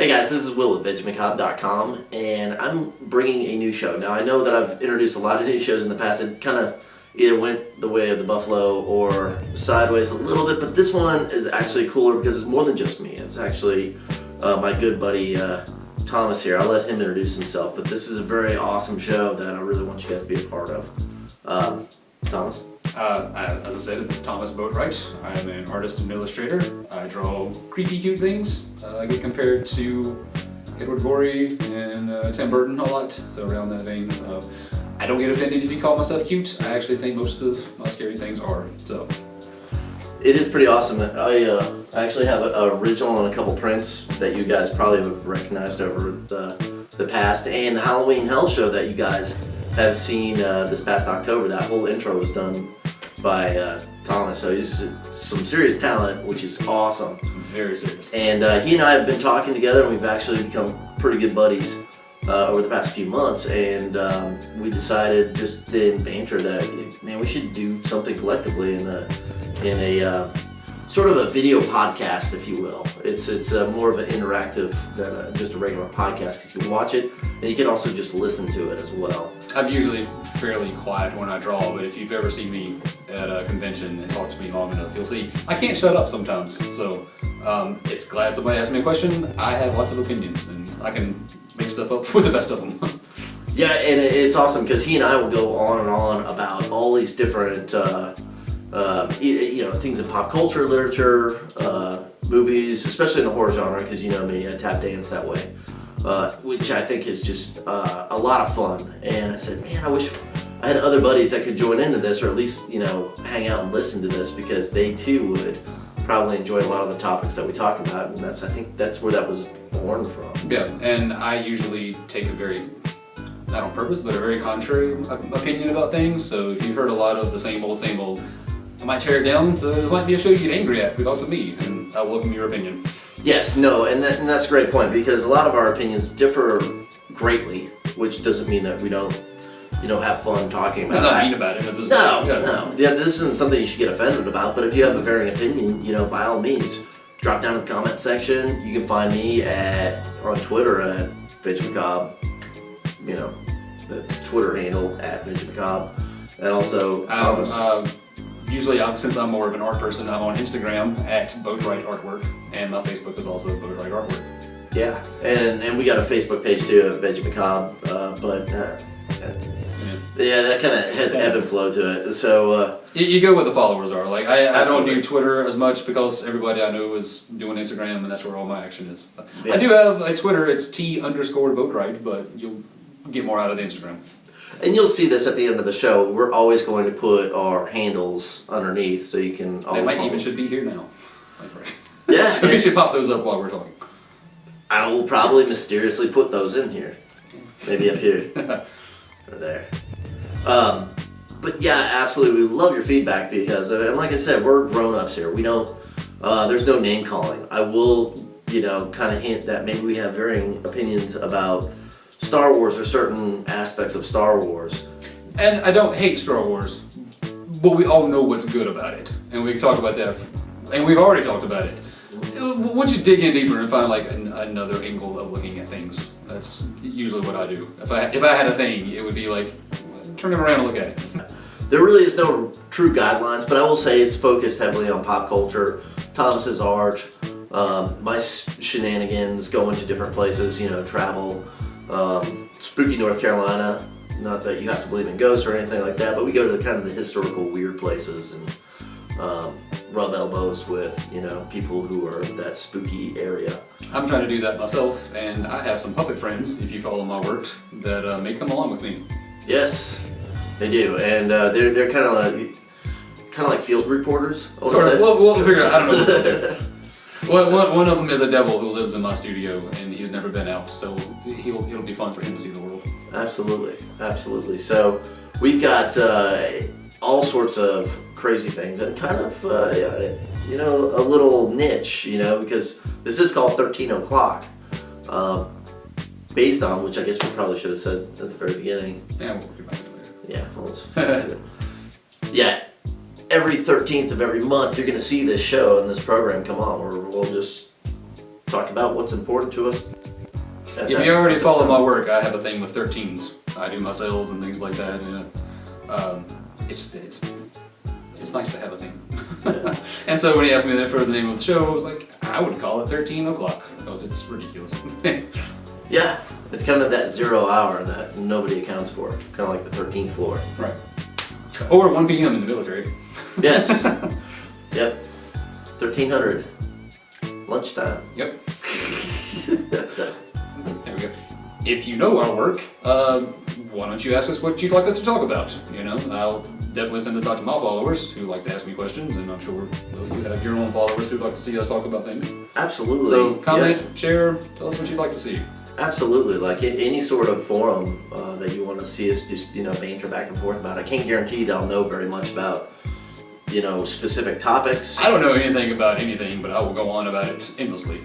Hey guys, this is Will with VeggieMacabre.com, and I'm bringing a new show. Now I know that I've introduced a lot of new shows in the past. It kind of either went the way of the buffalo or sideways a little bit, but this one is actually cooler because it's more than just me. It's actually my good buddy Thomas here. I'll let him introduce himself, but this is a very awesome show that I really want you guys to be a part of. Thomas? As I said, Thomas Boatwright. I'm an artist and illustrator. I draw creepy, cute things. I get compared to Edward Gorey and Tim Burton a lot, so around that vein. I don't get offended if you call myself cute. I actually think most of my scary things are, so. It is pretty awesome. I actually have an original and a couple prints that you guys probably have recognized over the past, and the Halloween Hell show that you guys have seen this past October. That whole intro was done by Thomas, so he's some serious talent, which is awesome. Very serious. And he and I have been talking together, and we've actually become pretty good buddies over the past few months, and we decided just in banter that, man, we should do something collectively in a sort of a video podcast, if you will. It's more of an interactive than just a regular podcast, because you can watch it and you can also just listen to it as well. I'm usually fairly quiet when I draw, but if you've ever seen me at a convention and talked to me long enough, you'll see I can't shut up sometimes. So it's glad somebody asked me a question. I have lots of opinions, and I can make stuff up with the best of them. Yeah, and it's awesome because he and I will go on and on about all these different things in pop culture, literature, movies, especially in the horror genre, because you know me, I tap dance that way, which I think is just a lot of fun. And I said, man, I wish I had other buddies that could join into this, or at least, hang out and listen to this, because they too would probably enjoy a lot of the topics that we talk about, and I think that's where that was born from. Yeah, and I usually take a very, not on purpose, but a very contrary opinion about things. So if you've heard a lot of the same old, I might tear it down, so it might be a show you get angry at because of me, and I welcome your opinion. Yes, no, and that's a great point, because a lot of our opinions differ greatly, which doesn't mean that we don't have fun talking about it. I'm not mean about it. But No. Yeah, this isn't something you should get offended about, but if you have a varying opinion, by all means, drop down in the comment section. You can find me on Twitter at VeggieMacabre, the Twitter handle at VeggieMacabre, and also Thomas. Usually, since I'm more of an art person, I'm on Instagram at Boatwright Artwork, and my Facebook is also Boatwright Artwork. Yeah, and we got a Facebook page too of VeggieMacabre, yeah, that kind of has ebb and flow to it. So you go where the followers are. Like I don't do Twitter as much because everybody I know is doing Instagram, and that's where all my action is. Yeah. I do have a Twitter. It's T_Boatwright, but you'll get more out of the Instagram. And you'll see this at the end of the show. We're always going to put our handles underneath, so you can always. They might even should be here now. Yeah, we should pop those up while we're talking. I will probably mysteriously put those in here, maybe up here or there. But yeah, absolutely, we love your feedback, because, and like I said, we're grown-ups here. We don't. There's no name calling. I will, kind of hint that maybe we have varying opinions about Star Wars or certain aspects of Star Wars. And I don't hate Star Wars, but we all know what's good about it. And we can talk about that, and we've already talked about it. Once you dig in deeper and find like another angle of looking at things, that's usually what I do. If I had a thing, it would be like, turn it around and look at it. There really is no true guidelines, but I will say it's focused heavily on pop culture, Thomas's art, my shenanigans, going to different places, travel. Spooky North Carolina, not that you have to believe in ghosts or anything like that, but we go to kind of the historical weird places and rub elbows with people who are in that spooky area. I'm trying to do that myself, and I have some puppet friends, if you follow my work, that may come along with me. Yes, they do, and they're kind of like field reporters. Sort of. We'll figure out. I don't know. One of them is a devil who lives in my studio, and he's never been out, so it'll be fun for him to see the world. Absolutely. So we've got all sorts of crazy things, and kind of a little niche, because this is called 0'Clock, based on, which I guess we probably should have said at the very beginning. Yeah, we'll get back to it later. Yeah. Every 13th of every month, you're going to see this show and this program come on, where we'll just talk about what's important to us. If you already follow my work, I have a thing with 13s. I do my sales and things like that, and it's nice to have a thing. Yeah. And so when he asked me for the name of the show, I was like, I would call it 0'Clock because it's ridiculous. Yeah, it's kind of that 0 hour that nobody accounts for, kind of like the 13th floor. Right. Or 1 p.m. in the military. Yes. Yep. 1300. Lunchtime. Yep. There we go. If you know our work, why don't you ask us what you'd like us to talk about? You know, I'll definitely send this out to my followers who like to ask me questions, and I'm sure you have your own followers who'd like to see us talk about things. Absolutely. So comment, share, tell us what you'd like to see. Absolutely. Like any sort of forum that you want to see us just, banter back and forth about. I can't guarantee that I'll know very much about, specific topics. I don't know anything about anything, but I will go on about it endlessly.